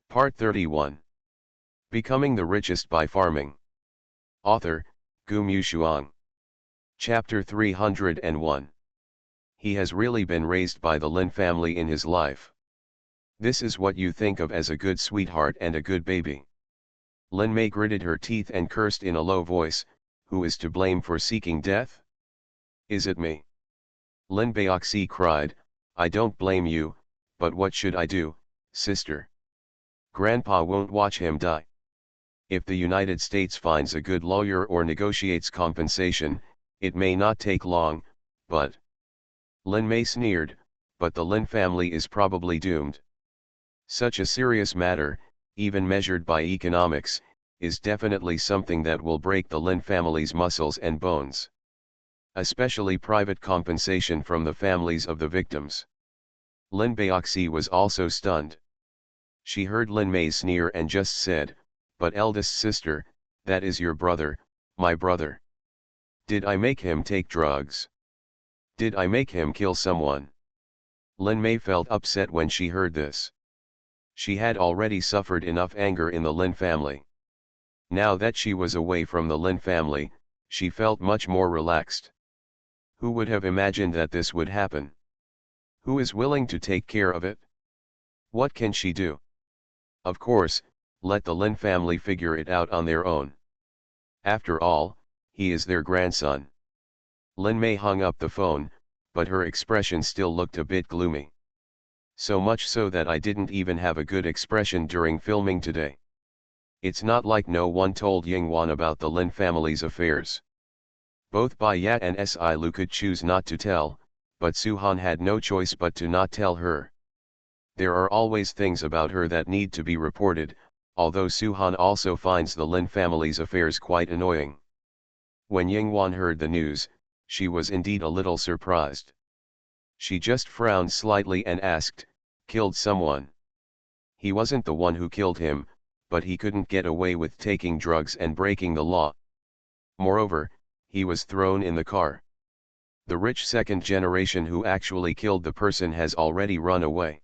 Part 31. Becoming the Richest by Farming. Author, Gumu Shuang. Chapter 301. He has really been raised by the Lin family in his life. This is what you think of as a good sweetheart and a good baby. Lin Mei gritted her teeth and cursed in a low voice, "Who is to blame for seeking death? Is it me?" Lin Baoxi cried, "I don't blame you, but what should I do, sister? Grandpa won't watch him die. If the United States finds a good lawyer or negotiates compensation, it may not take long, but..." Lin Mei sneered, "But the Lin family is probably doomed. Such a serious matter, even measured by economics, is definitely something that will break the Lin family's muscles and bones. Especially private compensation from the families of the victims." Lin Baoxi was also stunned. She heard Lin Mei sneer and just said, "But eldest sister, that is your brother, my brother. Did I make him take drugs? Did I make him kill someone?" Lin Mei felt upset when she heard this. She had already suffered enough anger in the Lin family. Now that she was away from the Lin family, she felt much more relaxed. Who would have imagined that this would happen? Who is willing to take care of it? What can she do? Of course, let the Lin family figure it out on their own. After all, he is their grandson. Lin Mei hung up the phone, but her expression still looked a bit gloomy. So much so that I didn't even have a good expression during filming today. It's not like no one told Yingwan about the Lin family's affairs. Both Bai Yat and Si Lu could choose not to tell, but Su-han had no choice but to not tell her. There are always things about her that need to be reported, although Su-han also finds the Lin family's affairs quite annoying. When Yingwan heard the news, she was indeed a little surprised. She just frowned slightly and asked, "Killed someone?" He wasn't the one who killed him, but he couldn't get away with taking drugs and breaking the law. Moreover, he was thrown in the car. The rich second generation who actually killed the person has already run away.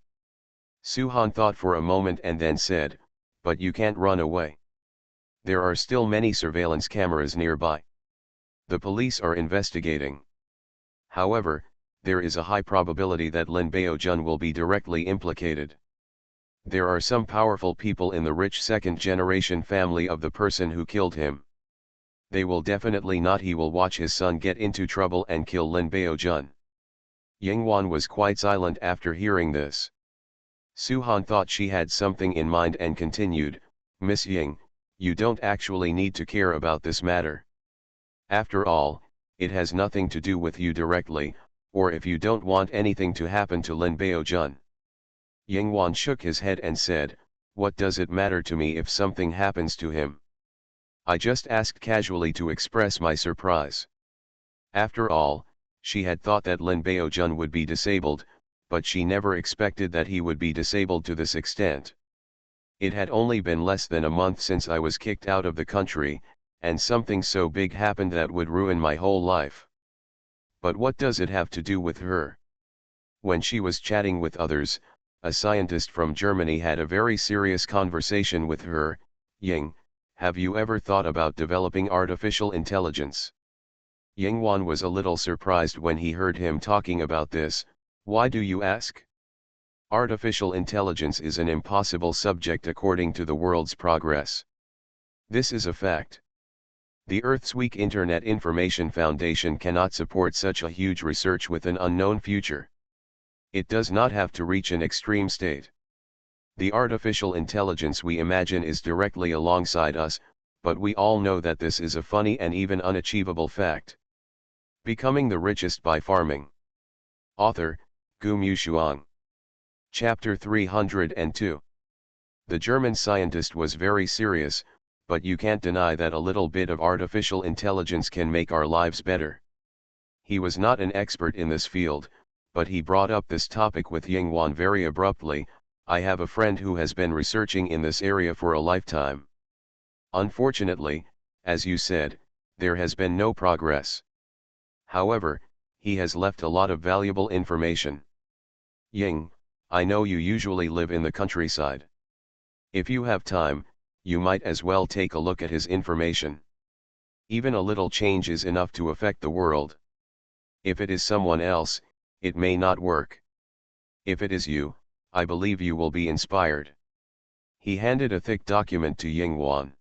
Su-han thought for a moment and then said, "But you can't run away. There are still many surveillance cameras nearby. The police are investigating. However, there is a high probability that Lin Baojun will be directly implicated. There are some powerful people in the rich second-generation family of the person who killed him. They will definitely not he will watch his son get into trouble and kill Lin Baojun." Yingwan was quite silent after hearing this. Su-han thought she had something in mind and continued, "Miss Ying, you don't actually need to care about this matter. After all, it has nothing to do with you directly, or if you don't want anything to happen to Lin Baojun." Yingwan shook his head and said, "What does it matter to me if something happens to him? I just asked casually to express my surprise." After all, she had thought that Lin Baojun would be disabled, but she never expected that he would be disabled to this extent. "It had only been less than a month since I was kicked out of the country, and something so big happened that would ruin my whole life. But what does it have to do with her?" When she was chatting with others, a scientist from Germany had a very serious conversation with her. "Ying, have you ever thought about developing artificial intelligence?" Yingwan was a little surprised when he heard him talking about this. "Why do you ask?" Artificial intelligence is an impossible subject according to the world's progress. This is a fact. The Earth's weak Internet Information Foundation cannot support such a huge research with an unknown future. It does not have to reach an extreme state. The artificial intelligence we imagine is directly alongside us, but we all know that this is a funny and even unachievable fact. Becoming the Richest by Farming. Author, Gumu Shuang. Chapter 302. The German scientist was very serious, but you can't deny that a little bit of artificial intelligence can make our lives better. He was not an expert in this field, but he brought up this topic with Yingwan very abruptly. "I have a friend who has been researching in this area for a lifetime. Unfortunately, as you said, there has been no progress. However, he has left a lot of valuable information. Ying, I know you usually live in the countryside. If you have time, you might as well take a look at his information. Even a little change is enough to affect the world. If it is someone else, it may not work. If it is you, I believe you will be inspired. He handed a thick document to Yinghuan.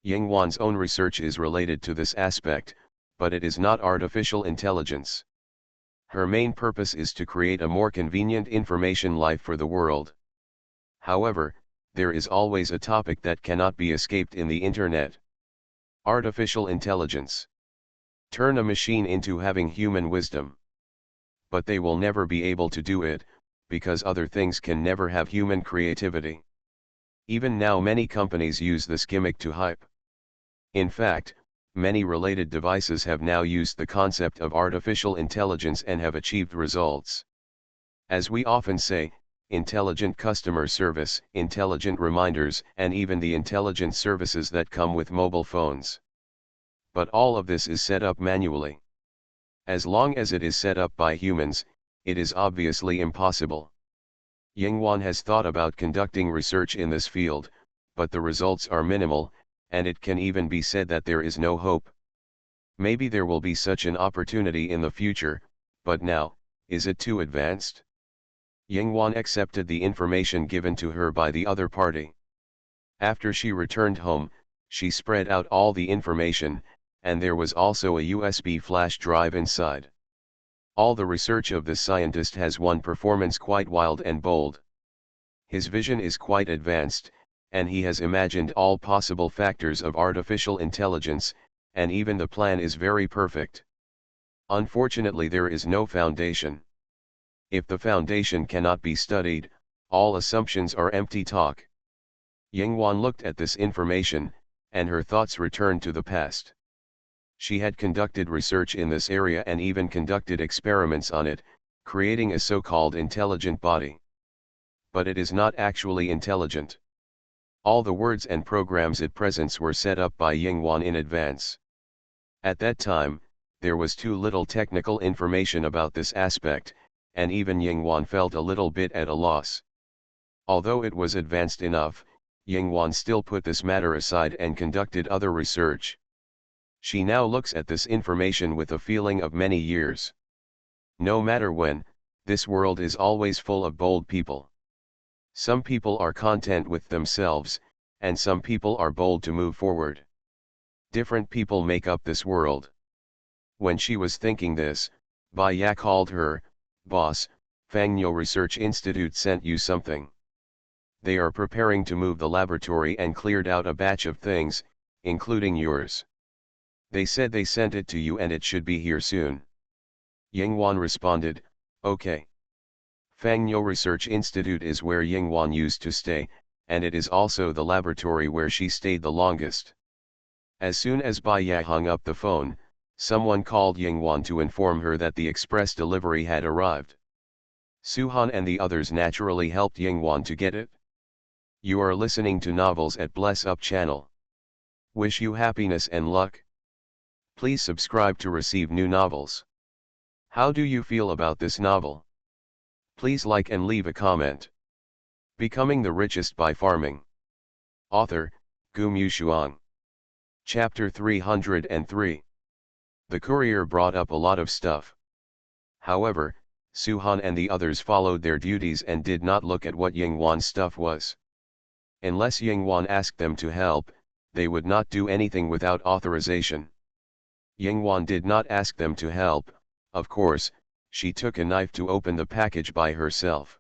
Yinghuan's own research is related to this aspect, but it is not artificial intelligence. Her main purpose is to create a more convenient information life for the world. However, there is always a topic that cannot be escaped in the internet. Artificial intelligence. Turn a machine into having human wisdom. But they will never be able to do it, because other things can never have human creativity. Even now many companies use this gimmick to hype. In fact, many related devices have now used the concept of artificial intelligence and have achieved results. As we often say, intelligent customer service, intelligent reminders, and even the intelligent services that come with mobile phones. But all of this is set up manually. As long as it is set up by humans, it is obviously impossible. Yinghuan has thought about conducting research in this field, but the results are minimal, and it can even be said that there is no hope. Maybe there will be such an opportunity in the future, but now, is it too advanced? Yinghuan accepted the information given to her by the other party. After she returned home, she spread out all the information, and there was also a USB flash drive inside. All the research of this scientist has one performance quite wild and bold. His vision is quite advanced, and he has imagined all possible factors of artificial intelligence, and even the plan is very perfect. Unfortunately, there is no foundation. If the foundation cannot be studied, all assumptions are empty talk. Yinghuan looked at this information, and her thoughts returned to the past. She had conducted research in this area and even conducted experiments on it, creating a so-called intelligent body. But it is not actually intelligent. All the words and programs it presents were set up by Yinghuan in advance. At that time, there was too little technical information about this aspect, and even Yinghuan felt a little bit at a loss. Although it was advanced enough, Yinghuan still put this matter aside and conducted other research. She now looks at this information with a feeling of many years. No matter when, this world is always full of bold people. Some people are content with themselves, and some people are bold to move forward. Different people make up this world. When she was thinking this, Bai Ya called her, "Boss, Fangyo Research Institute sent you something. They are preparing to move the laboratory and cleared out a batch of things, including yours. They said they sent it to you and it should be here soon." Yinghuan responded, "Okay." Fangyo Research Institute is where Yinghuan used to stay, and it is also the laboratory where she stayed the longest. As soon as Bai Ya hung up the phone, someone called Yinghuan to inform her that the express delivery had arrived. Suhan and the others naturally helped Yinghuan to get it. You are listening to Novels at Bless Up channel. Wish you happiness and luck. Please subscribe to receive new novels. How do you feel about this novel? Please like and leave a comment. Becoming the Richest by Farming. Author, Gu Mushuang. Chapter 303. The courier brought up a lot of stuff. However, Suhan and the others followed their duties and did not look at what Yinghuan's stuff was. Unless Yinghuan asked them to help, they would not do anything without authorization. Yinghuan did not ask them to help. Of course, she took a knife to open the package by herself.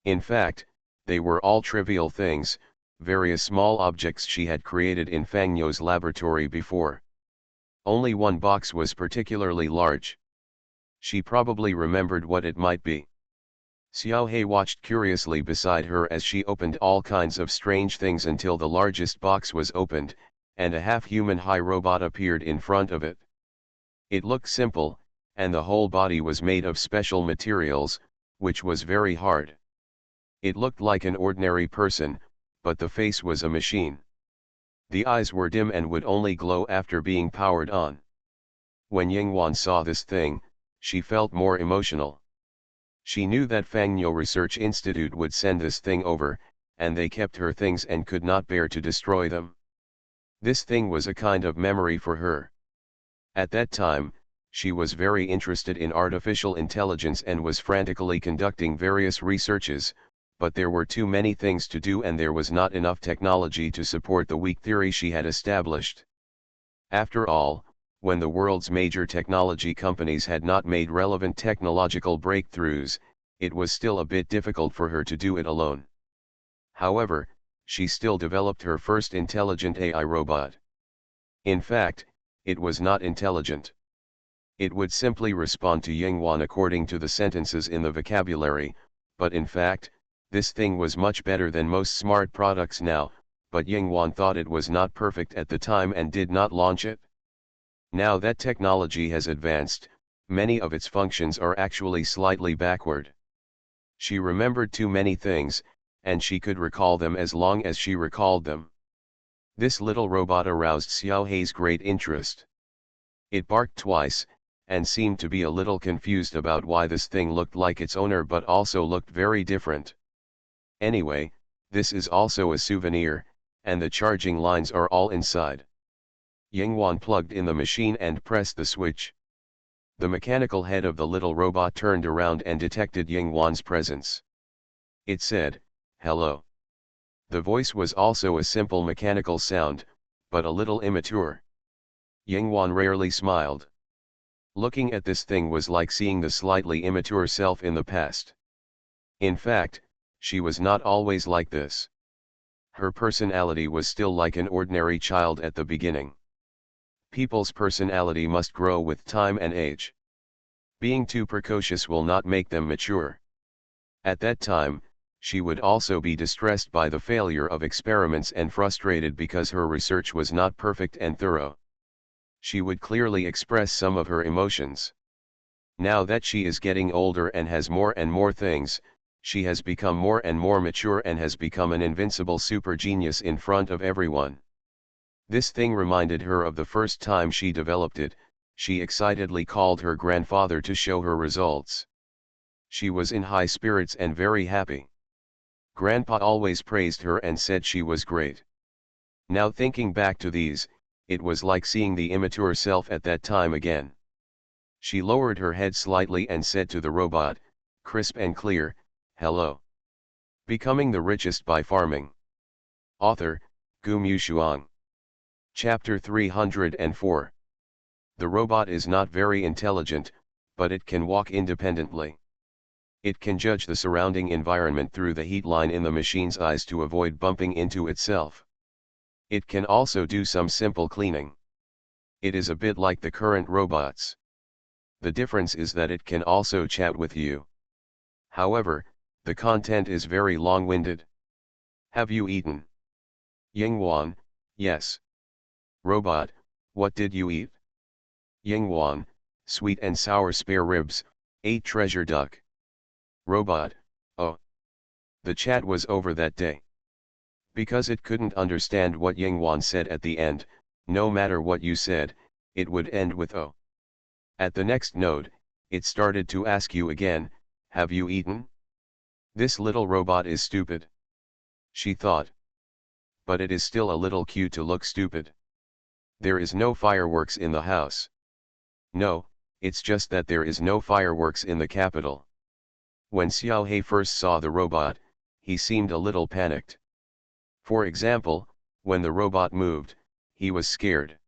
In fact, they were all trivial things, various small objects she had created in Fangyo's laboratory before. Only one box was particularly large. She probably remembered what it might be. Xiao He watched curiously beside her as she opened all kinds of strange things until the largest box was opened, and a half-human high robot appeared in front of it. It looked simple, and the whole body was made of special materials, which was very hard. It looked like an ordinary person, but the face was a machine. The eyes were dim and would only glow after being powered on. When Yinghuan saw this thing, she felt more emotional. She knew that Fangyo Research Institute would send this thing over, and they kept her things and could not bear to destroy them. This thing was a kind of memory for her. At that time, she was very interested in artificial intelligence and was frantically conducting various researches, but there were too many things to do and there was not enough technology to support the weak theory she had established. After all, when the world's major technology companies had not made relevant technological breakthroughs, it was still a bit difficult for her to do it alone. However, she still developed her first intelligent AI robot. In fact, it was not intelligent. It would simply respond to Yinghuan according to the sentences in the vocabulary, but in fact, this thing was much better than most smart products now, but Yinghuan thought it was not perfect at the time and did not launch it. Now that technology has advanced, many of its functions are actually slightly backward. She remembered too many things, and she could recall them as long as she recalled them. This little robot aroused Xiao Hei's great interest. It barked twice, and seemed to be a little confused about why this thing looked like its owner but also looked very different. Anyway, this is also a souvenir, and the charging lines are all inside. Yinghuan plugged in the machine and pressed the switch. The mechanical head of the little robot turned around and detected Yinghuan's presence. It said, "Hello." The voice was also a simple mechanical sound, but a little immature. Yinghuan rarely smiled. Looking at this thing was like seeing the slightly immature self in the past. In fact, she was not always like this. Her personality was still like an ordinary child at the beginning. People's personality must grow with time and age. Being too precocious will not make them mature. At that time, she would also be distressed by the failure of experiments and frustrated because her research was not perfect and thorough. She would clearly express some of her emotions. Now that she is getting older and has more and more things, she has become more and more mature and has become an invincible super genius in front of everyone. This thing reminded her of the first time she developed it. She excitedly called her grandfather to show her results. She was in high spirits and very happy. Grandpa always praised her and said she was great. Now thinking back to these, it was like seeing the immature self at that time again. She lowered her head slightly and said to the robot, crisp and clear, "Hello." Becoming the Richest by Farming. Author, Gu Mushuang. Chapter 304. The robot is not very intelligent, but it can walk independently. It can judge the surrounding environment through the heat line in the machine's eyes to avoid bumping into itself. It can also do some simple cleaning. It is a bit like the current robots. The difference is that it can also chat with you. However, the content is very long-winded. Have you eaten? Yinghuan, yes. Robot, what did you eat? Yinghuan, sweet and sour spare ribs, ate treasure duck. Robot, oh. The chat was over that day. Because it couldn't understand what Yinghuan said at the end, no matter what you said, it would end with oh. At the next node, it started to ask you again, have you eaten? This little robot is stupid. She thought. But it is still a little cute to look stupid. There is no fireworks in the house. No, it's just that there is no fireworks in the capital. When Xiao Hei first saw the robot, he seemed a little panicked. For example, when the robot moved, he was scared.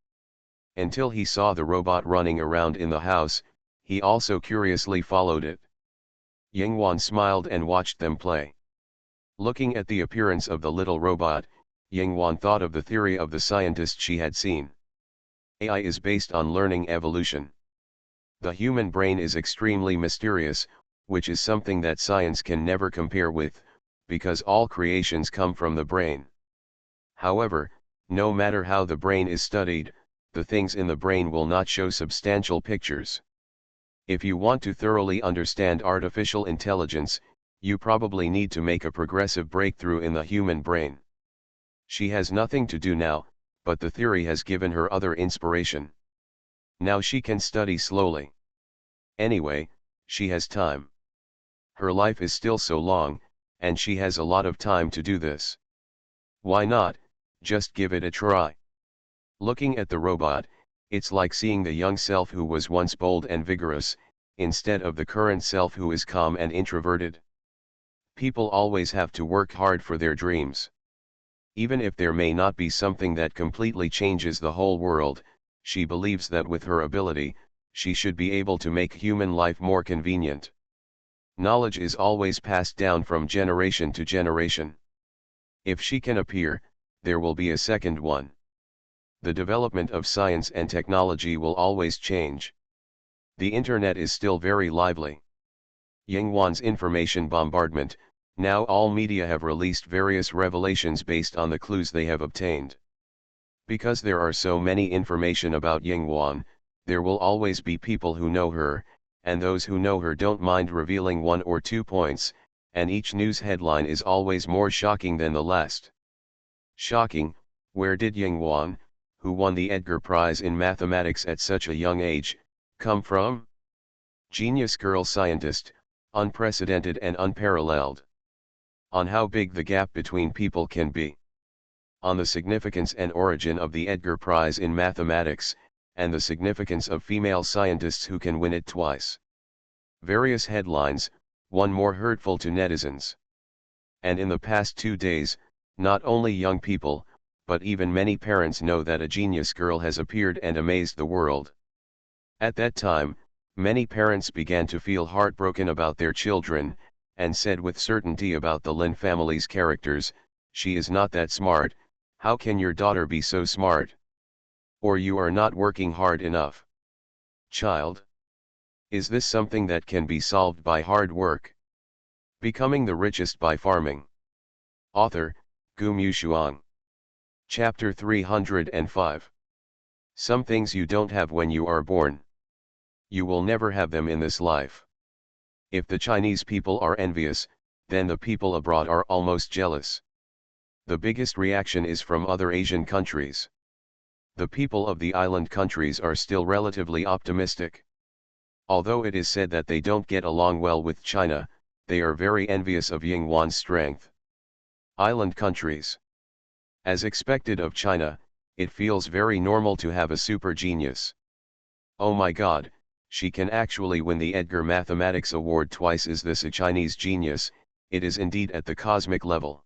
Until he saw the robot running around in the house, he also curiously followed it. Yinghuan smiled and watched them play. Looking at the appearance of the little robot, Yinghuan thought of the theory of the scientist she had seen. AI is based on learning evolution. The human brain is extremely mysterious, which is something that science can never compare with, because all creations come from the brain. However, no matter how the brain is studied, the things in the brain will not show substantial pictures. If you want to thoroughly understand artificial intelligence, you probably need to make a progressive breakthrough in the human brain. She has nothing to do now, but the theory has given her other inspiration. Now she can study slowly. Anyway, she has time. Her life is still so long, and she has a lot of time to do this. Why not, just give it a try. Looking at the robot, it's like seeing the young self who was once bold and vigorous, instead of the current self who is calm and introverted. People always have to work hard for their dreams. Even if there may not be something that completely changes the whole world, she believes that with her ability, she should be able to make human life more convenient. Knowledge is always passed down from generation to generation. If she can appear, there will be a second one. The development of science and technology will always change. The internet is still very lively. Yinghuan's information bombardment. Now all media have released various revelations based on the clues they have obtained. Because there are so many information about Yinghuan, there will always be people who know her, and those who know her don't mind revealing 1 or 2 points, and each news headline is always more shocking than the last. Shocking, where did Yinghuan, who won the Edgar Prize in mathematics at such a young age, come from? Genius girl scientist, unprecedented and unparalleled. On how big the gap between people can be. On the significance and origin of the Edgar Prize in mathematics, and the significance of female scientists who can win it twice. Various headlines, one more hurtful to netizens. And in the past 2 days, not only young people, but even many parents know that a genius girl has appeared and amazed the world. At that time, many parents began to feel heartbroken about their children, and said with certainty about the Lin family's characters, "She is not that smart, how can your daughter be so smart? Or you are not working hard enough. Child? Is this something that can be solved by hard work?" Becoming the Richest by Farming. Author, Gu Mushuang. Chapter 305. Some things you don't have when you are born. You will never have them in this life. If the Chinese people are envious, then the people abroad are almost jealous. The biggest reaction is from other Asian countries. The people of the island countries are still relatively optimistic. Although it is said that they don't get along well with China, they are very envious of Yinghuan's strength. Island countries. As expected of China, it feels very normal to have a super genius. Oh my God, she can actually win the Edgar Mathematics Award twice. Is this a Chinese genius? It is indeed at the cosmic level.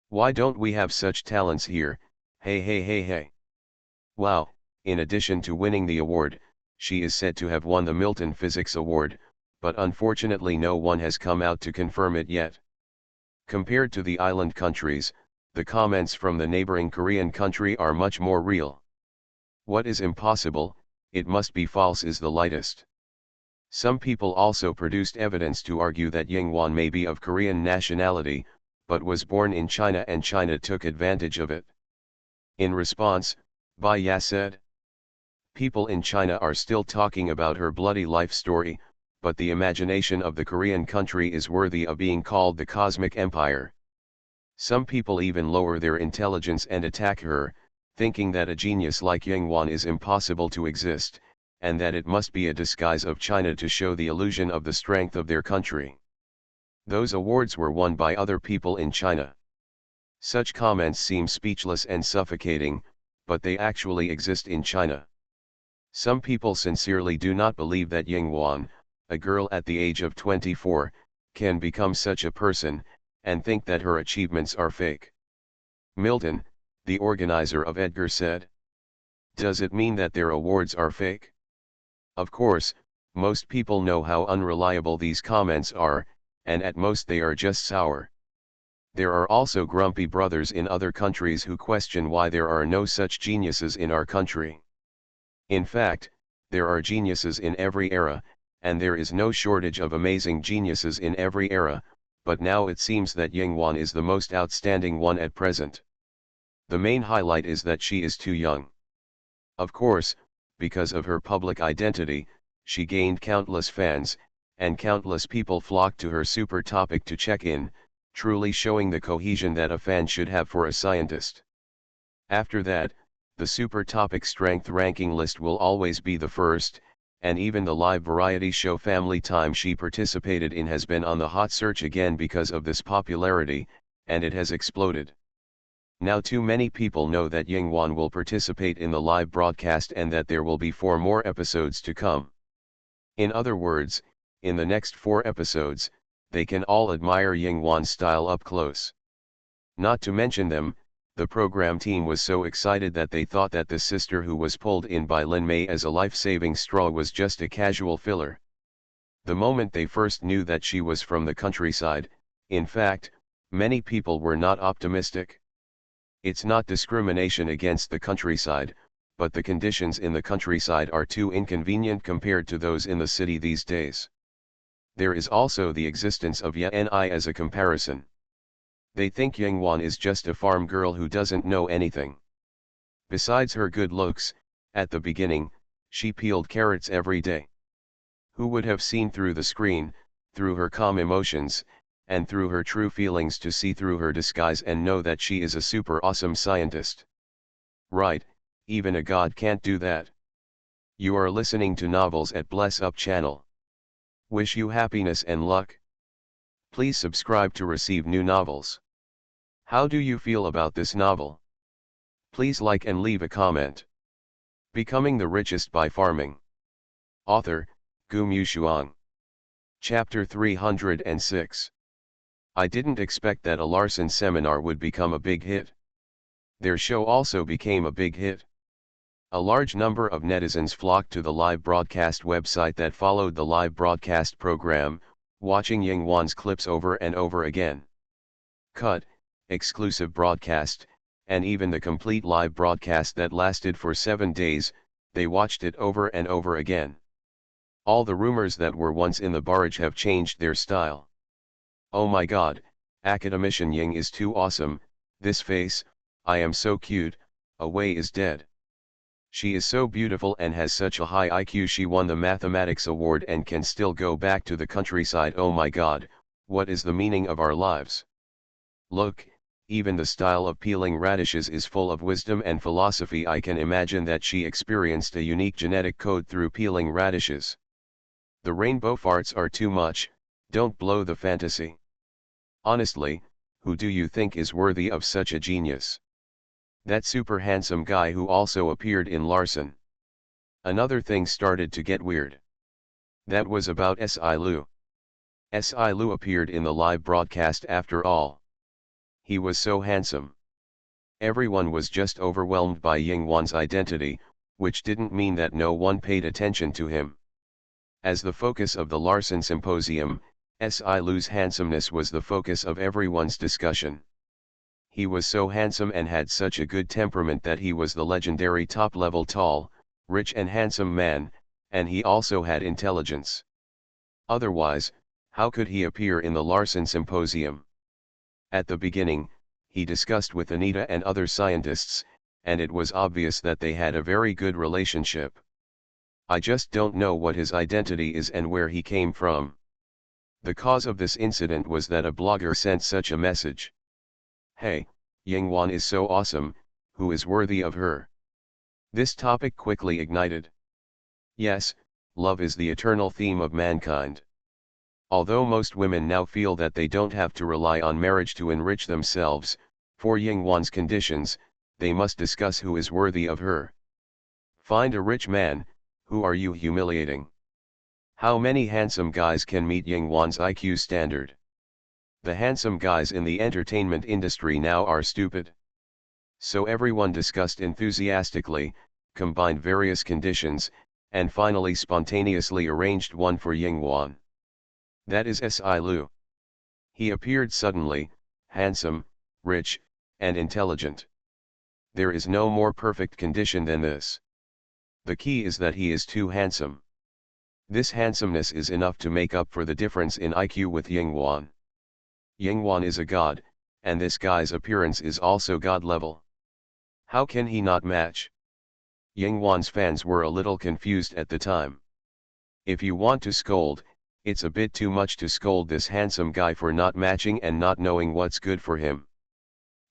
Why don't we have such talents here? Hey hey hey hey. Wow, in addition to winning the award, she is said to have won the Milton Physics Award, but unfortunately no one has come out to confirm it yet. Compared to the island countries, the comments from the neighboring Korean country are much more real. What is impossible, it must be false is the lightest. Some people also produced evidence to argue that Yinghuan may be of Korean nationality, but was born in China and China took advantage of it. In response, Bai Ya said, "People in China are still talking about her bloody life story, but the imagination of the Korean country is worthy of being called the Cosmic Empire. Some people even lower their intelligence and attack her, thinking that a genius like Yinghuan is impossible to exist, and that it must be a disguise of China to show the illusion of the strength of their country. Those awards were won by other people in China." Such comments seem speechless and suffocating, but they actually exist in China. Some people sincerely do not believe that Yinghuan, a girl at the age of 24, can become such a person, and think that her achievements are fake. Milton, the organizer of Edgar, said, "Does it mean that their awards are fake?" Of course, most people know how unreliable these comments are, and at most they are just sour. There are also grumpy brothers in other countries who question why there are no such geniuses in our country. In fact, there are geniuses in every era, and there is no shortage of amazing geniuses in every era, but now it seems that Yinghuan is the most outstanding one at present. The main highlight is that she is too young. Of course, because of her public identity, she gained countless fans, and countless people flocked to her super topic to check in, truly showing the cohesion that a fan should have for a scientist. After that, the super topic strength ranking list will always be the first, and even the live variety show Family Time she participated in has been on the hot search again because of this popularity, and it has exploded. Now too many people know that Yingwan will participate in the live broadcast and that there will be 4 more episodes to come. In other words, in the next 4 episodes, they can all admire Yingwan's style up close. Not to mention them, the program team was so excited that they thought that the sister who was pulled in by Lin Mei as a life-saving straw was just a casual filler. The moment they first knew that she was from the countryside, in fact, many people were not optimistic. It's not discrimination against the countryside, but the conditions in the countryside are too inconvenient compared to those in the city these days. There is also the existence of Ye-ni as a comparison. They think Yingwan is just a farm girl who doesn't know anything. Besides her good looks, at the beginning, she peeled carrots every day. Who would have seen through the screen, through her calm emotions, and through her true feelings to see through her disguise and know that she is a super awesome scientist? Right, even a god can't do that. You are listening to Novels at Bless Up channel. Wish you happiness and luck. Please subscribe to receive new novels. How do you feel about this novel? Please like and leave a comment. Becoming the Richest by Farming. Author, Gu Mushuang. Chapter 306. I didn't expect that a Larson seminar would become a big hit. Their show also became a big hit. A large number of netizens flocked to the live broadcast website that followed the live broadcast program, watching Yingwan's clips over and over again. Cut, exclusive broadcast, and even the complete live broadcast that lasted for 7 days, they watched it over and over again. All the rumors that were once in the barrage have changed their style. Oh my god, academician Ying is too awesome, this face, I am so cute, Away is dead. She is so beautiful and has such a high IQ. She won the mathematics award and can still go back to the countryside. Oh my god, what is the meaning of our lives? Look, even the style of peeling radishes is full of wisdom and philosophy. I can imagine that she experienced a unique genetic code through peeling radishes. The rainbow farts are too much, don't blow the fantasy. Honestly, who do you think is worthy of such a genius? That super handsome guy who also appeared in Larson. Another thing started to get weird. That was about Si Lu. Si Lu appeared in the live broadcast after all. He was so handsome. Everyone was just overwhelmed by Yingwan's identity, which didn't mean that no one paid attention to him. As the focus of the Larson Symposium, Si Lu's handsomeness was the focus of everyone's discussion. He was so handsome and had such a good temperament that he was the legendary top-level tall, rich and handsome man, and he also had intelligence. Otherwise, how could he appear in the Larson Symposium? At the beginning, he discussed with Anita and other scientists, and it was obvious that they had a very good relationship. I just don't know what his identity is and where he came from. The cause of this incident was that a blogger sent such a message. Hey, Yingwan is so awesome, who is worthy of her? This topic quickly ignited. Yes, love is the eternal theme of mankind. Although most women now feel that they don't have to rely on marriage to enrich themselves, for Yingwan's conditions, they must discuss who is worthy of her. Find a rich man, who are you humiliating? How many handsome guys can meet Yingwan's IQ standard? The handsome guys in the entertainment industry now are stupid. So everyone discussed enthusiastically, combined various conditions, and finally spontaneously arranged one for Yingwan. That is Si Lu. He appeared suddenly, handsome, rich, and intelligent. There is no more perfect condition than this. The key is that he is too handsome. This handsomeness is enough to make up for the difference in IQ with Yingwan. Yingwan is a god, and this guy's appearance is also god level. How can he not match? Yingwan's fans were a little confused at the time. If you want to scold, it's a bit too much to scold this handsome guy for not matching and not knowing what's good for him.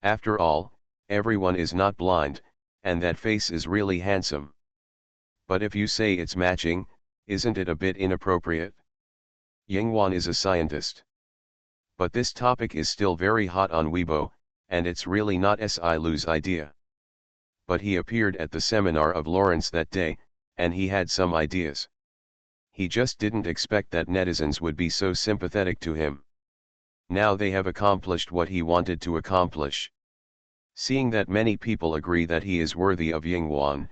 After all, everyone is not blind, and that face is really handsome. But if you say it's matching, Isn't it a bit inappropriate? Yingwan is a scientist. But this topic is still very hot on Weibo, and it's really not Si Lu's idea. But he appeared at the seminar of Lawrence that day, and he had some ideas. He just didn't expect that netizens would be so sympathetic to him. Now they have accomplished what he wanted to accomplish. Seeing that many people agree that he is worthy of Yingwan,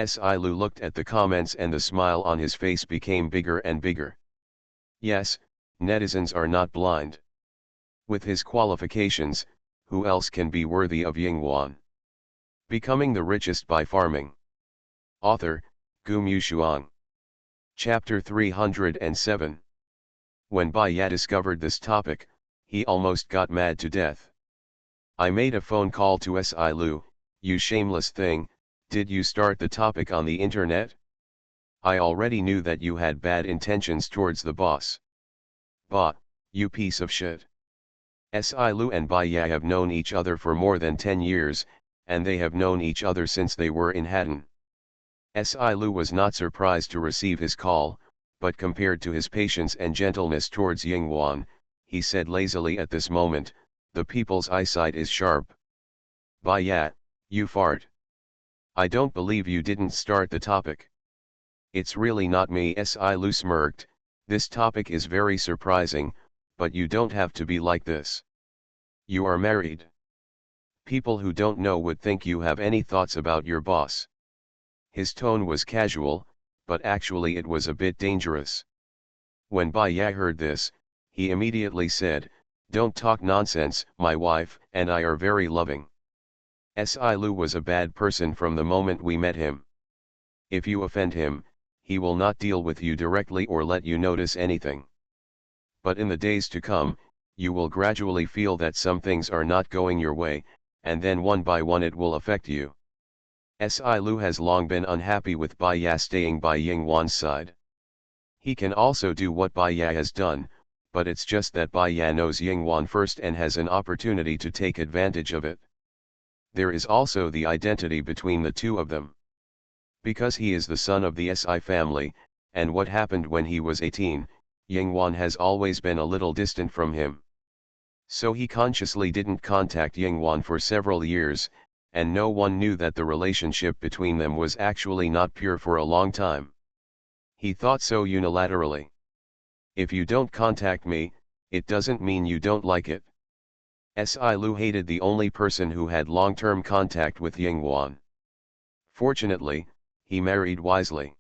Si Lu looked at the comments and the smile on his face became bigger and bigger. Yes, netizens are not blind. With his qualifications, who else can be worthy of Yingwan? Becoming the Richest by Farming. Author, Gu Mushuang. Chapter 307. When Bai Ya discovered this topic, he almost got mad to death. I made a phone call to Si Lu, you shameless thing, did you start the topic on the internet? I already knew that you had bad intentions towards the boss. Bah, you piece of shit. Si Lu and Bai Ya have known each other for more than 10 years, and they have known each other since they were in Hatton. Si Lu was not surprised to receive his call, but compared to his patience and gentleness towards Yingwan, he said lazily at this moment, the people's eyesight is sharp. Bai Ya, you fart. I don't believe you didn't start the topic. It's really not me. Si Lu smirked, this topic is very surprising, but you don't have to be like this. You are married. People who don't know would think you have any thoughts about your boss. His tone was casual, but actually it was a bit dangerous. When Bai Ya heard this, he immediately said, don't talk nonsense, my wife and I are very loving. Si Lu was a bad person from the moment we met him. If you offend him, he will not deal with you directly or let you notice anything. But in the days to come, you will gradually feel that some things are not going your way, and then one by one it will affect you. Si Lu has long been unhappy with Bai Ya staying by Yingwan's side. He can also do what Bai Ya has done, but it's just that Bai Ya knows Yingwan first and has an opportunity to take advantage of it. There is also the identity between the two of them. Because he is the son of the Si family, and what happened when he was 18, Yingwan has always been a little distant from him. So he consciously didn't contact Yingwan for several years, and no one knew that the relationship between them was actually not pure for a long time. He thought so unilaterally. If you don't contact me, it doesn't mean you don't like it. Si Lu hated the only person who had long-term contact with Yingwan. Fortunately, he married wisely.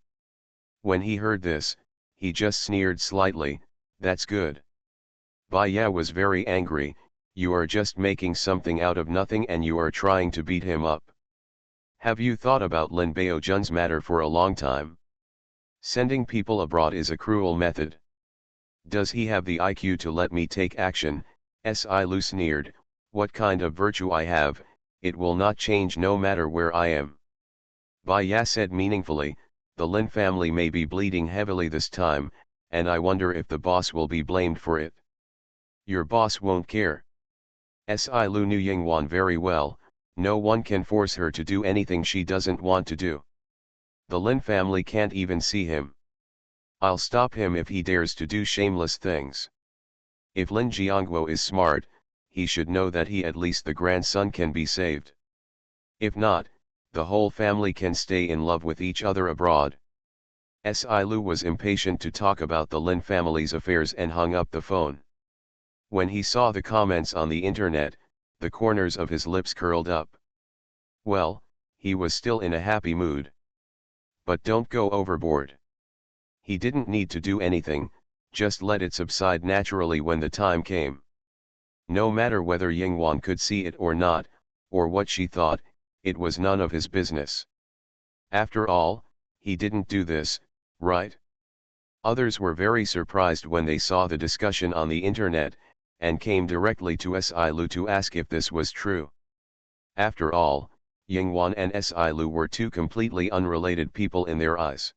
When he heard this, he just sneered slightly, that's good. Bai Ya was very angry, you are just making something out of nothing and you are trying to beat him up. Have you thought about Lin Baojun's matter for a long time? Sending people abroad is a cruel method. Does he have the IQ to let me take action? Si Lu sneered, what kind of virtue I have, it will not change no matter where I am. Bai Ya said meaningfully, the Lin family may be bleeding heavily this time, and I wonder if the boss will be blamed for it. Your boss won't care. Si Lu knew Yingwan very well, no one can force her to do anything she doesn't want to do. The Lin family can't even see him. I'll stop him if he dares to do shameless things. If Lin Jiangguo is smart, he should know that he at least the grandson can be saved. If not, the whole family can stay in love with each other abroad. Si Lu was impatient to talk about the Lin family's affairs and hung up the phone. When he saw the comments on the internet, the corners of his lips curled up. Well, he was still in a happy mood. But don't go overboard. He didn't need to do anything, just let it subside naturally when the time came. No matter whether Yingwan could see it or not, or what she thought, it was none of his business. After all, he didn't do this, right? Others were very surprised when they saw the discussion on the internet, and came directly to Si Lu to ask if this was true. After all, Yingwan and Si Lu were two completely unrelated people in their eyes.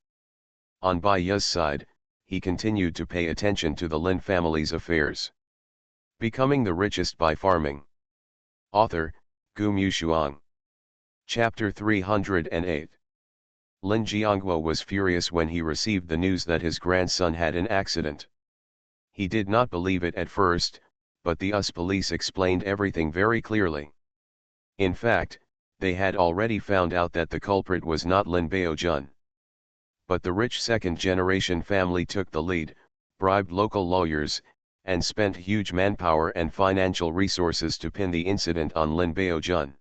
On Bai Ya's side, he continued to pay attention to the Lin family's affairs. Becoming the Richest by Farming. Author, Gu Mushuang. Chapter 308. Lin Jiangguo was furious when he received the news that his grandson had an accident. He did not believe it at first, but the US police explained everything very clearly. In fact, they had already found out that the culprit was not Lin Baojun. But the rich second-generation family took the lead, bribed local lawyers, and spent huge manpower and financial resources to pin the incident on Lin Baojun.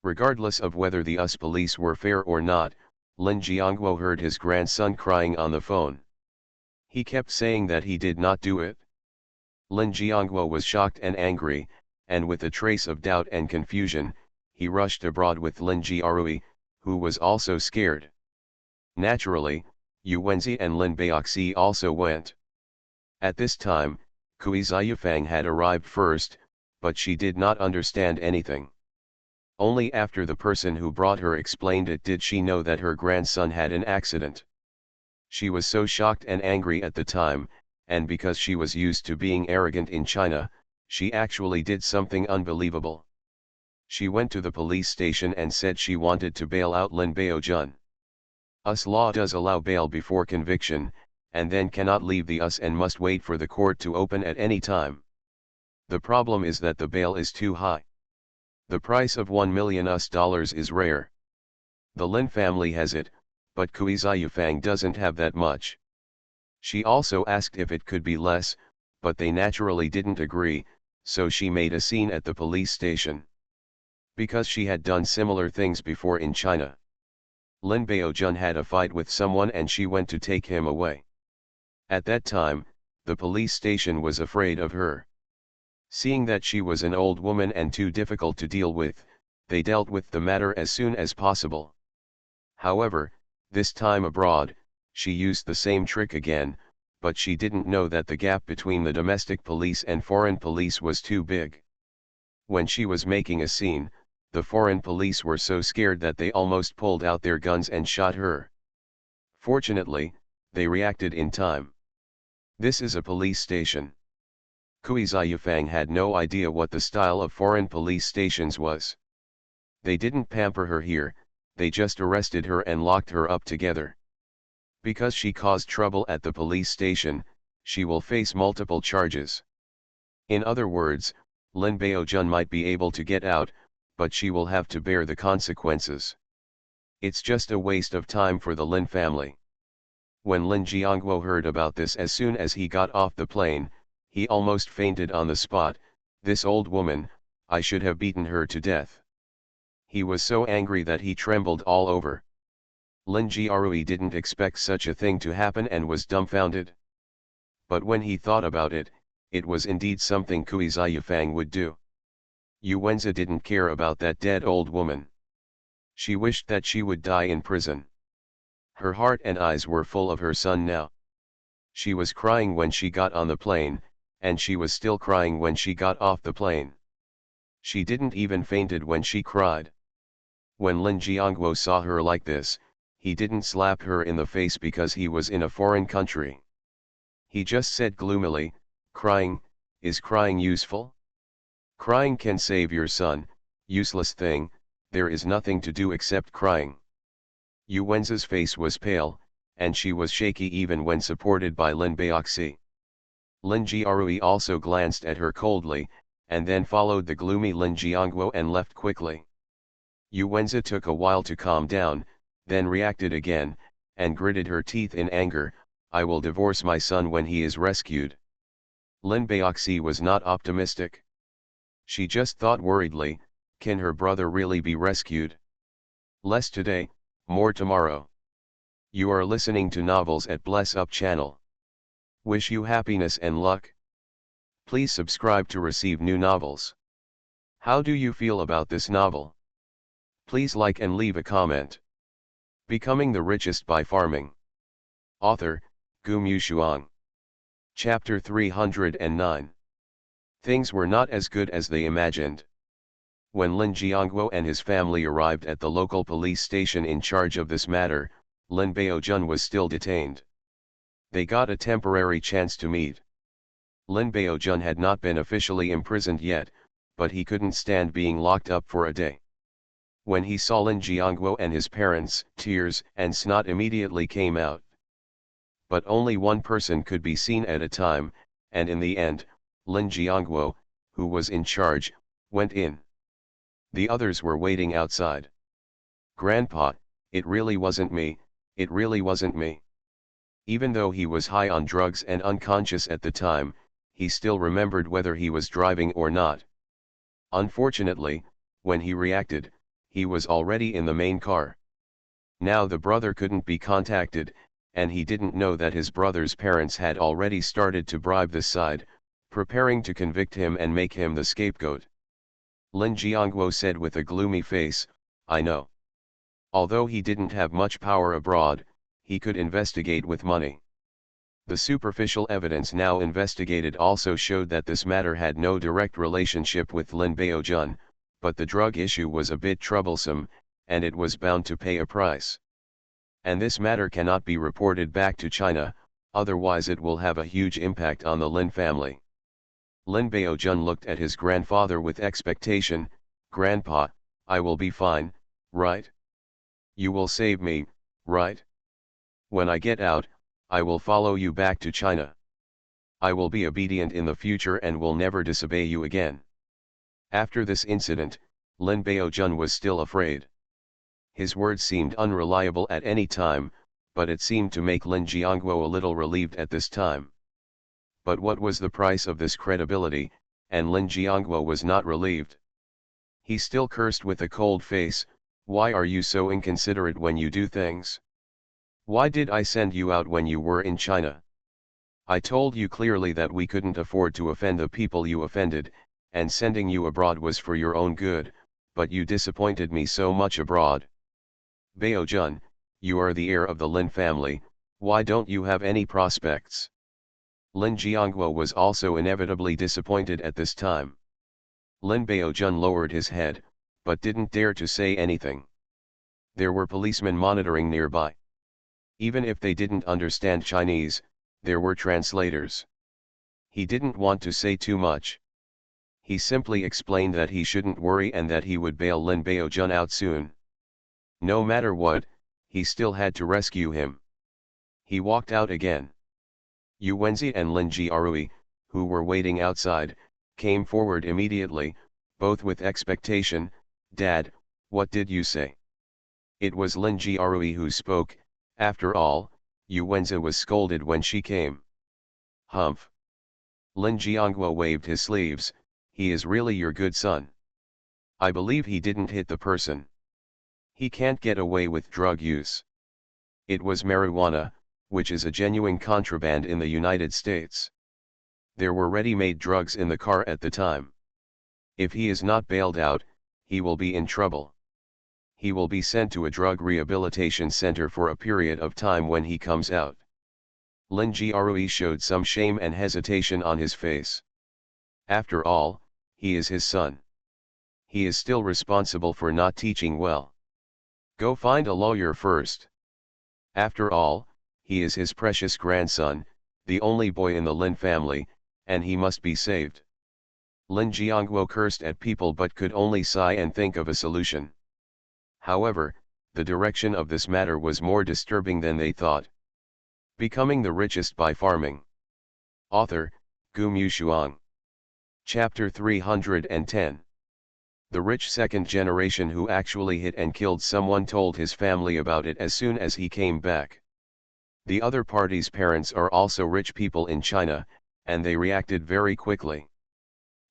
Regardless of whether the US police were fair or not, Lin Jiangguo heard his grandson crying on the phone. He kept saying that he did not do it. Lin Jiangguo was shocked and angry, and with a trace of doubt and confusion, he rushed abroad with Lin Jiarui, who was also scared. Naturally, Yu Wenzi and Lin Baoxi also went. At this time, Kui Ziyufang had arrived first, but she did not understand anything. Only after the person who brought her explained it did she know that her grandson had an accident. She was so shocked and angry at the time, and because she was used to being arrogant in China, she actually did something unbelievable. She went to the police station and said she wanted to bail out Lin Baojun. US law does allow bail before conviction, and then cannot leave the US and must wait for the court to open at any time. The problem is that the bail is too high. The price of $1 million is rare. The Lin family has it, but Kui Ziyufang doesn't have that much. She also asked if it could be less, but they naturally didn't agree, so she made a scene at the police station. Because she had done similar things before in China. Lin Baojun had a fight with someone and she went to take him away. At that time, the police station was afraid of her. Seeing that she was an old woman and too difficult to deal with, they dealt with the matter as soon as possible. However, this time abroad, she used the same trick again, but she didn't know that the gap between the domestic police and foreign police was too big. When she was making a scene, the foreign police were so scared that they almost pulled out their guns and shot her. Fortunately, they reacted in time. This is a police station. Kui Ziyufang had no idea what the style of foreign police stations was. They didn't pamper her here, they just arrested her and locked her up together. Because she caused trouble at the police station, she will face multiple charges. In other words, Lin Baojun might be able to get out, but she will have to bear the consequences. It's just a waste of time for the Lin family. When Lin Jiangguo heard about this as soon as he got off the plane, he almost fainted on the spot. This old woman, I should have beaten her to death. He was so angry that he trembled all over. Lin Jiarui didn't expect such a thing to happen and was dumbfounded. But when he thought about it, it was indeed something Kui Ziyufang would do. Yu Wenzi didn't care about that dead old woman. She wished that she would die in prison. Her heart and eyes were full of her son now. She was crying when she got on the plane, and she was still crying when she got off the plane. She didn't even fainted when she cried. When Lin Jiangguo saw her like this, he didn't slap her in the face because he was in a foreign country. He just said gloomily, "Crying, is crying useful? Crying can save your son, useless thing, there is nothing to do except crying." Yu Wenzi's face was pale, and she was shaky even when supported by Lin Baoxi. Lin Jiarui also glanced at her coldly, and then followed the gloomy Lin Jiangguo and left quickly. Yu Wenzi took a while to calm down, then reacted again, and gritted her teeth in anger, "I will divorce my son when he is rescued." Lin Baoxi was not optimistic. She just thought worriedly, can her brother really be rescued? Less today, more tomorrow. You are listening to Novels at Bless Up channel. Wish you happiness and luck. Please subscribe to receive new novels. How do you feel about this novel? Please like and leave a comment. Becoming the Richest by Farming. Author, Gu Mushuang. Chapter 309. Things were not as good as they imagined. When Lin Jiangguo and his family arrived at the local police station in charge of this matter, Lin Baojun was still detained. They got a temporary chance to meet. Lin Baojun had not been officially imprisoned yet, but he couldn't stand being locked up for a day. When he saw Lin Jiangguo and his parents, tears and snot immediately came out. But only one person could be seen at a time, and in the end, Lin Jiangguo, who was in charge, went in. The others were waiting outside. "Grandpa, it really wasn't me, it really wasn't me." Even though he was high on drugs and unconscious at the time, he still remembered whether he was driving or not. Unfortunately, when he reacted, he was already in the main car. Now the brother couldn't be contacted, and he didn't know that his brother's parents had already started to bribe this side, preparing to convict him and make him the scapegoat. Lin Jiangguo said with a gloomy face, "I know." Although he didn't have much power abroad, he could investigate with money. The superficial evidence now investigated also showed that this matter had no direct relationship with Lin Baojun, but the drug issue was a bit troublesome, and it was bound to pay a price. And this matter cannot be reported back to China, otherwise it will have a huge impact on the Lin family. Lin Baojun looked at his grandfather with expectation. "Grandpa, I will be fine, right? You will save me, right? When I get out, I will follow you back to China. I will be obedient in the future and will never disobey you again." After this incident, Lin Baojun was still afraid. His words seemed unreliable at any time, but it seemed to make Lin Jiangguo a little relieved at this time. But what was the price of this credibility, and Lin Jiangguo was not relieved. He still cursed with a cold face. "Why are you so inconsiderate when you do things? Why did I send you out when you were in China? I told you clearly that we couldn't afford to offend the people you offended, and sending you abroad was for your own good, but you disappointed me so much abroad. Baojun, you are the heir of the Lin family, why don't you have any prospects?" Lin Jiangguo was also inevitably disappointed at this time. Lin Baojun lowered his head, but didn't dare to say anything. There were policemen monitoring nearby. Even if they didn't understand Chinese, there were translators. He didn't want to say too much. He simply explained that he shouldn't worry and that he would bail Lin Baojun out soon. No matter what, he still had to rescue him. He walked out again. Yu Wenzi and Lin Jiarui, who were waiting outside, came forward immediately, both with expectation. "Dad, what did you say?" It was Lin Jiarui who spoke. After all, Yu Wenzi was scolded when she came. "Humph." Lin Jiangguo waved his sleeves. "He is really your good son. I believe he didn't hit the person. He can't get away with drug use. It was marijuana, which is a genuine contraband in the United States. There were ready-made drugs in the car at the time. If he is not bailed out, he will be in trouble. He will be sent to a drug rehabilitation center for a period of time when he comes out." Lin Jiarui showed some shame and hesitation on his face. After all, he is his son. He is still responsible for not teaching well. Go find a lawyer first. After all, he is his precious grandson, the only boy in the Lin family, and he must be saved. Lin Jiangguo cursed at people but could only sigh and think of a solution. However, the direction of this matter was more disturbing than they thought. Becoming the Richest by Farming. Author, Gu Mushuang. Chapter 310. The rich second generation who actually hit and killed someone told his family about it as soon as he came back. The other party's parents are also rich people in China, and they reacted very quickly.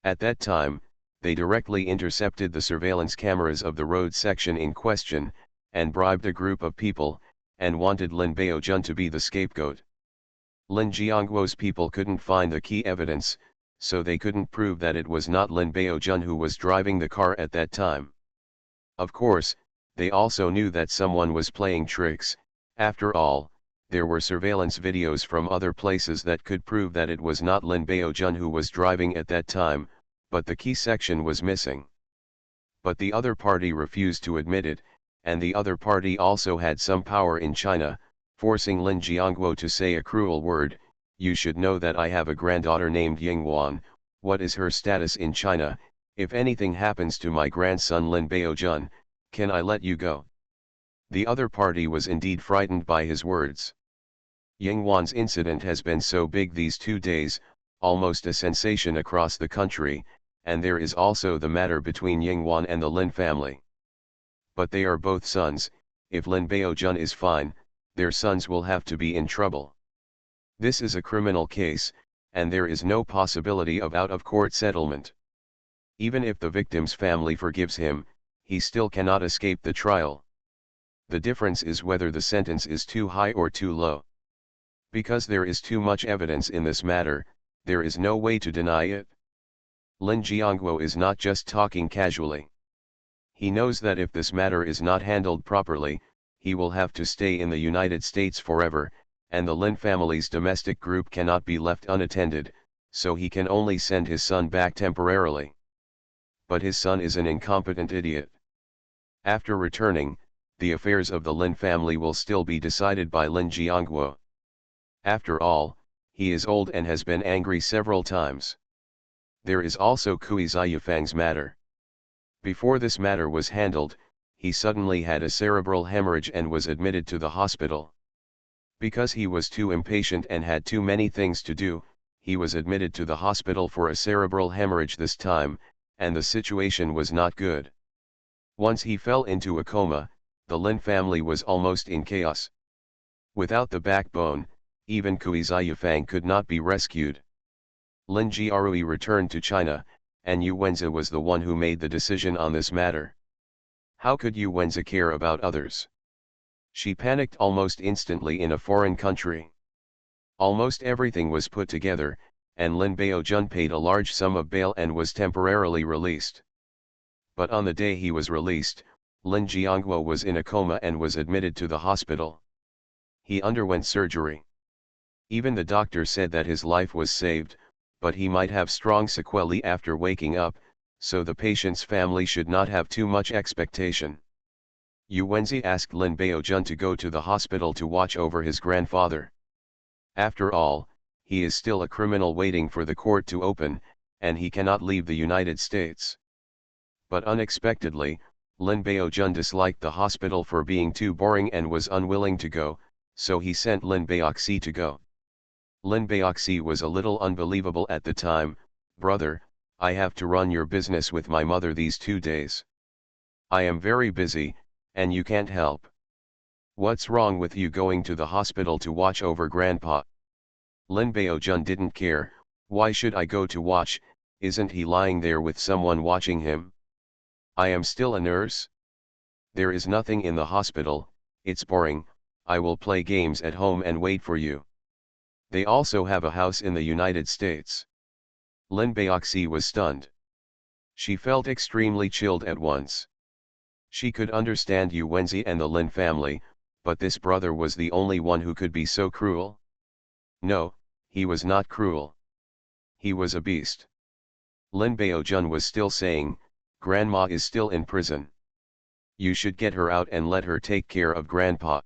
At that time, they directly intercepted the surveillance cameras of the road section in question, and bribed a group of people, and wanted Lin Baojun to be the scapegoat. Lin Jiangguo's people couldn't find the key evidence, so they couldn't prove that it was not Lin Baojun who was driving the car at that time. Of course, they also knew that someone was playing tricks. After all, there were surveillance videos from other places that could prove that it was not Lin Baojun who was driving at that time, but the key section was missing. But the other party refused to admit it, and the other party also had some power in China, forcing Lin Jiangguo to say a cruel word. "You should know that I have a granddaughter named Yingwan. What is her status in China? If anything happens to my grandson Lin Baojun, Can I let you go? The other party was indeed frightened by his words. Yingwan's incident has been so big these 2 days, almost a sensation across the country, and there is also the matter between Yingwan and the Lin family. But they are both sons. If Lin Baojun is fine, their sons will have to be in trouble. This is a criminal case, and there is no possibility of out-of-court settlement. Even if the victim's family forgives him, he still cannot escape the trial. The difference is whether the sentence is too high or too low. Because there is too much evidence in this matter, there is no way to deny it. Lin Jiangguo is not just talking casually. He knows that if this matter is not handled properly, he will have to stay in the United States forever, and the Lin family's domestic group cannot be left unattended, so he can only send his son back temporarily. But his son is an incompetent idiot. After returning, the affairs of the Lin family will still be decided by Lin Jiangguo. After all, he is old and has been angry several times. There is also Kui Ziyufang's matter. Before this matter was handled, he suddenly had a cerebral hemorrhage and was admitted to the hospital. Because he was too impatient and had too many things to do, he was admitted to the hospital for a cerebral hemorrhage this time, and the situation was not good. Once he fell into a coma, the Lin family was almost in chaos. Without the backbone, even Kui Ziyufang could not be rescued. Lin Jiarui returned to China, and Yu Wenzi was the one who made the decision on this matter. How could Yu Wenzi care about others? She panicked almost instantly in a foreign country. Almost everything was put together, and Lin Baojun paid a large sum of bail and was temporarily released. But on the day he was released, Lin Jiangguo was in a coma and was admitted to the hospital. He underwent surgery. Even the doctor said that his life was saved, but he might have strong sequelae after waking up, so the patient's family should not have too much expectation. Yu Wenzi asked Lin Baojun to go to the hospital to watch over his grandfather. After all, he is still a criminal waiting for the court to open, and he cannot leave the United States. But unexpectedly, Lin Baojun disliked the hospital for being too boring and was unwilling to go, so he sent Lin Baoxi to go. Lin Baoxi was a little unbelievable at the time. "Brother, I have to run your business with my mother these 2 days. I am very busy, and you can't help. What's wrong with you going to the hospital to watch over Grandpa?" Lin Baojun didn't care. "Why should I go to watch? Isn't he lying there with someone watching him? I am still a nurse. There is nothing in the hospital, it's boring. I will play games at home and wait for you. They also have a house in the United States." Lin Baoxi was stunned. She felt extremely chilled at once. She could understand Yu Wenzi and the Lin family, but this brother was the only one who could be so cruel. No, he was not cruel. He was a beast. Lin Baojun was still saying, "Grandma is still in prison. You should get her out and let her take care of Grandpa."